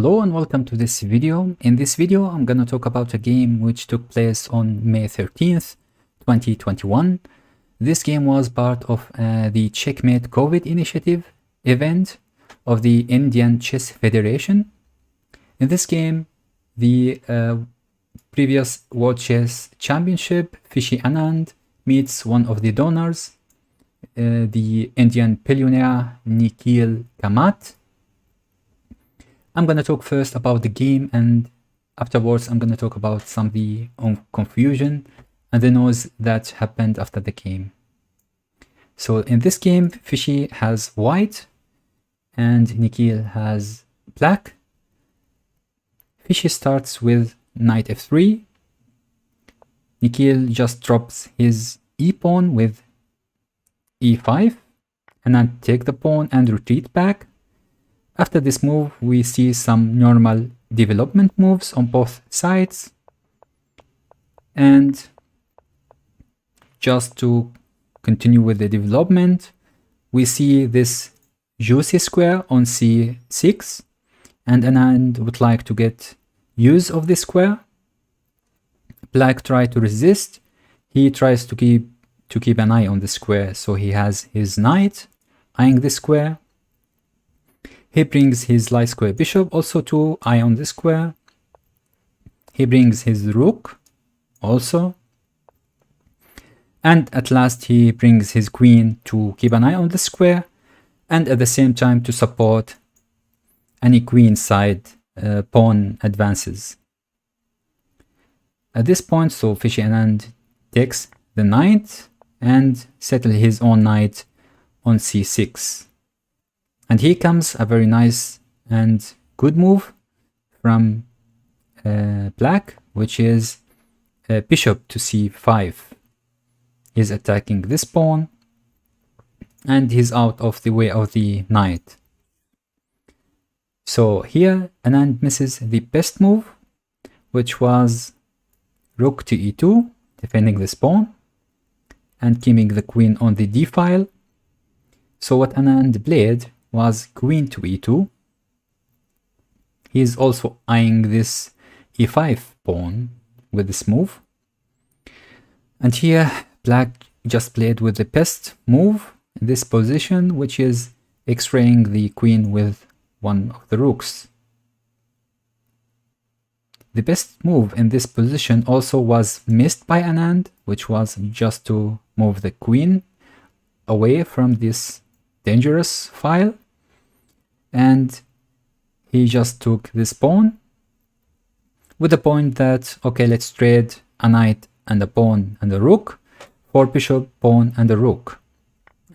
Hello and welcome to this video. In this video, I'm going to talk about a game which took place on May 13th, 2021. This game was part of the Checkmate Covid Initiative event of the Indian Chess Federation. In this game, the previous World Chess Championship, Vishy Anand, meets one of the donors, the Indian billionaire Nikhil Kamath. I'm going to talk first about the game, and afterwards I'm going to talk about some of the confusion and the noise that happened after the game. So in this game, Vishy has white and Nikhil has black. Vishy starts with knight f3. Nikhil just drops his e-pawn with e5 and then take the pawn and retreat back. After this move, we see some normal development moves on both sides. And just to continue with the development, we see this juicy square on c6, and Anand would like to get use of this square. Black tries to resist. He tries to keep an eye on the square, so he has his knight eyeing the square. He brings his light square bishop also to eye on the square. He brings his rook also. And at last he brings his queen to keep an eye on the square, and at the same time to support any queen side pawn advances. At this point, so Vishy Anand takes the knight and settles his own knight on c6. And here comes a very nice and good move from black, which is bishop to c5. He's attacking this pawn and he's out of the way of the knight. So here Anand misses the best move, which was rook to e2, defending this pawn and keeping the queen on the d file. So what Anand played was queen to e2. He is also eyeing this e5 pawn with this move. And here black just played with the best move in this position, which is x-raying the queen with one of the rooks. The best move in this position also was missed by Anand, which was just to move the queen away from this dangerous file, and he just took this pawn with the point that, okay, let's trade a knight and a pawn and a rook for bishop, pawn and a rook.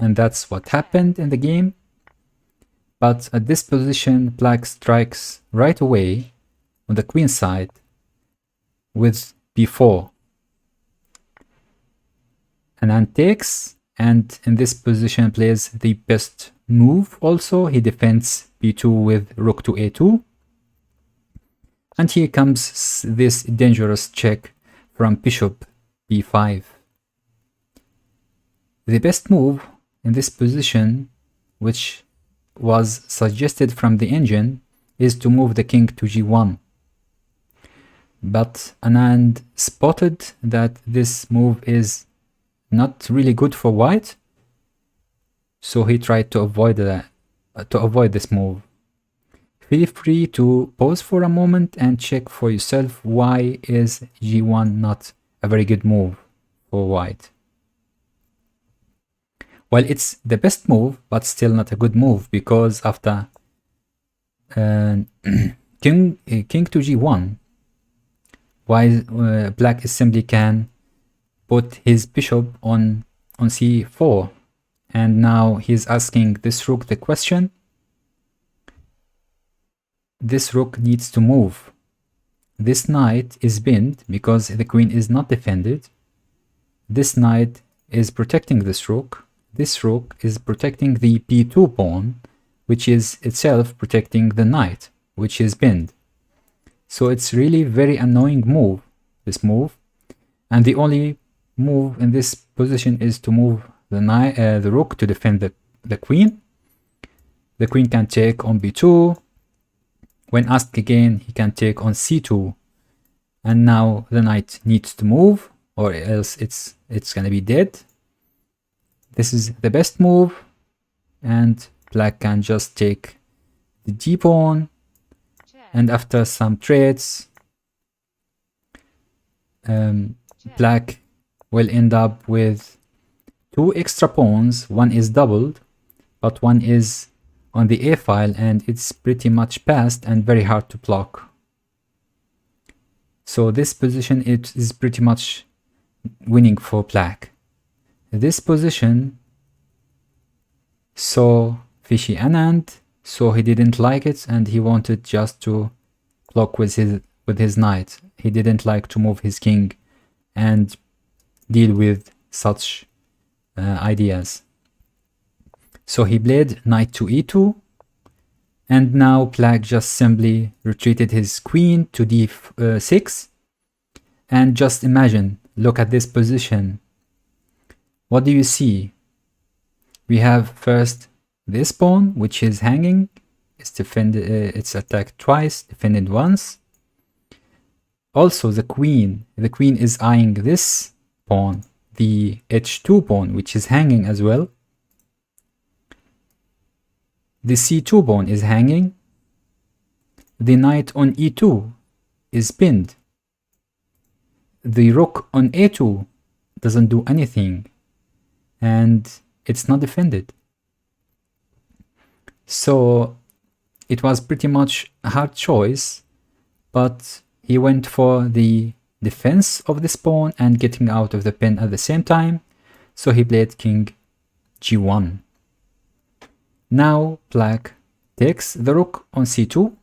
And that's what happened in the game. But at this position, black strikes right away on the queen side with b4. Anand takes, and in this position plays the best move also. He defends b2 with rook to a2. And here comes this dangerous check from bishop b5. The best move in this position, which was suggested from the engine, is to move the king to g1. But Anand spotted that this move is not really good for white, so he tried to avoid this move. Feel free to pause for a moment and check for yourself why is g1 not a very good move for white. Well, it's the best move, but still not a good move, because after king to g1, black simply can put his bishop on c4, and now he's asking this rook the question. This rook needs to move. This knight is pinned because the queen is not defended. This knight is protecting this rook. This rook is protecting the b2 pawn, which is itself protecting the knight, which is pinned. So it's really very annoying move, this move. And the only move in this position is to move the rook to defend the queen. The queen can take on b2, When asked again, he can take on c2. And now the knight needs to move, or else it's gonna be dead. This is the best move, and black can just take the d pawn, and after some trades, black will end up with 2 extra pawns. One is doubled, but one is on the a file, and it's pretty much passed and very hard to block. So this position, it is pretty much winning for black. This position saw Vishy Anand, so he didn't like it, and he wanted just to block with his knight. He didn't like to move his king and deal with such ideas. So he played knight to e2, and now black just simply retreated his queen to d6. And just imagine, look at this position. What do you see? We have first this pawn, which is hanging. It's defended. It's attacked twice, defended once. Also, the queen. The queen is eyeing this pawn, the h2 pawn, which is hanging as well. The c2 pawn is hanging. The knight on e2 is pinned. The rook on a2 doesn't do anything, and it's not defended. So it was pretty much a hard choice, but he went for the defense of this pawn and getting out of the pin at the same time. So he played king g1. Now black takes the rook on c2,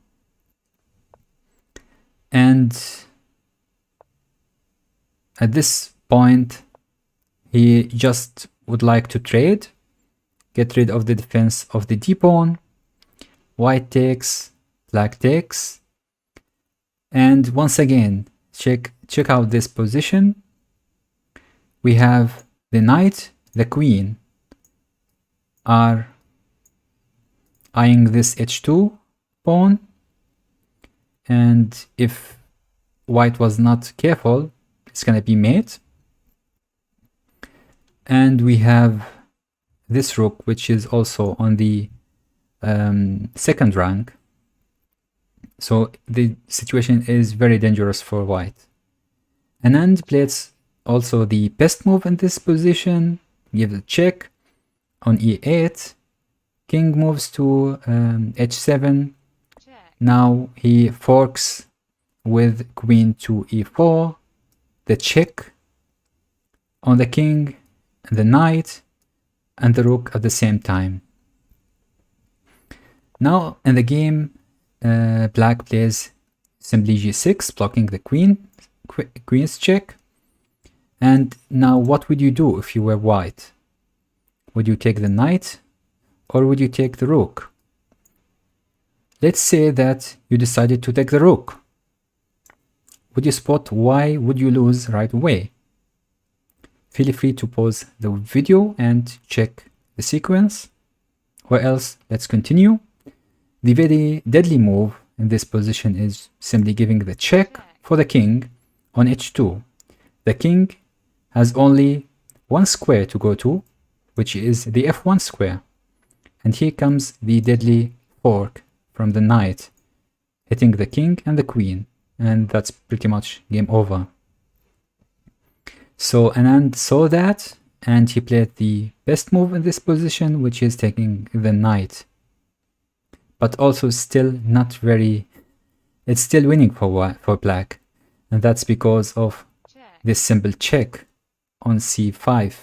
and at this point he just would like to trade, get rid of the defense of the d pawn. White takes, black takes, and once again check out this position. We have the knight, the queen are eyeing this h2 pawn, and if white was not careful, it's gonna be mate. And we have this rook, which is also on the second rank. So the situation is very dangerous for white. Anand plays also the best move in this position, gives a check on e8. King moves to h7. Now he forks with queen to e4. The check on the king, the knight, and the rook at the same time. Now in the game, black plays simply g6, blocking the queen's check. And now what would you do if you were white? Would you take the knight, or would you take the rook? Let's say that you decided to take the rook. Would you spot why would you lose right away? Feel free to pause the video and check the sequence, or else let's continue. The very deadly move in this position is simply giving the check for the king on h2. The king has only one square to go to, which is the f1 square. And here comes the deadly fork from the knight, hitting the king and the queen, and that's pretty much game over. So Anand saw that, and he played the best move in this position, which is taking the knight. But also still not very, it's still winning for black, and that's because of this simple check on c5.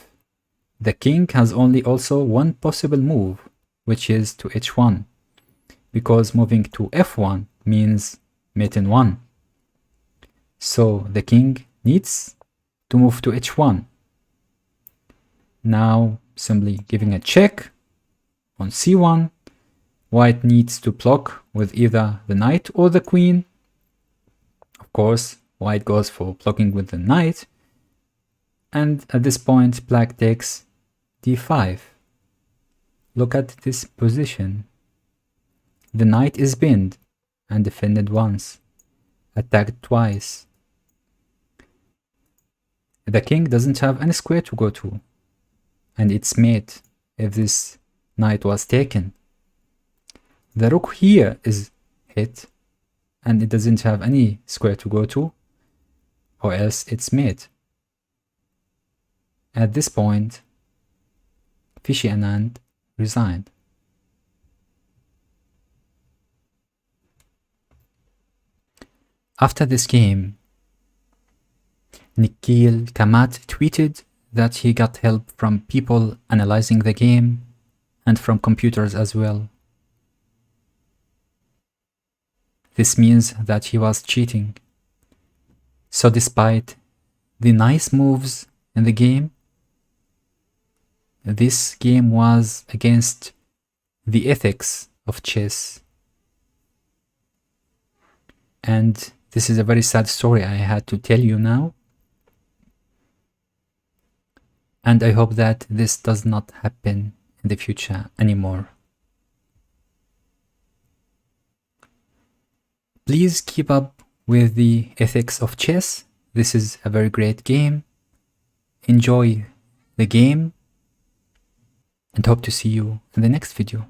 The king has only also one possible move, which is to h1, because moving to f1 means mate in 1. So the king needs to move to h1. Now simply giving a check on c1. White needs to block with either the knight or the queen. Of course, white goes for blocking with the knight. And at this point, black takes d5. Look at this position. The knight is pinned, and defended once, attacked twice. The king doesn't have any square to go to, and it's mate if this knight was taken. The rook here is hit, and it doesn't have any square to go to, or else it's mate. At this point, Vishy Anand resigned. After this game, Nikhil Kamath tweeted that he got help from people analyzing the game and from computers as well. This means that he was cheating. So despite the nice moves in the game, this game was against the ethics of chess. And this is a very sad story I had to tell you now. And I hope that this does not happen in the future anymore. Please keep up with the ethics of chess. This is a very great game. Enjoy the game and hope to see you in the next video.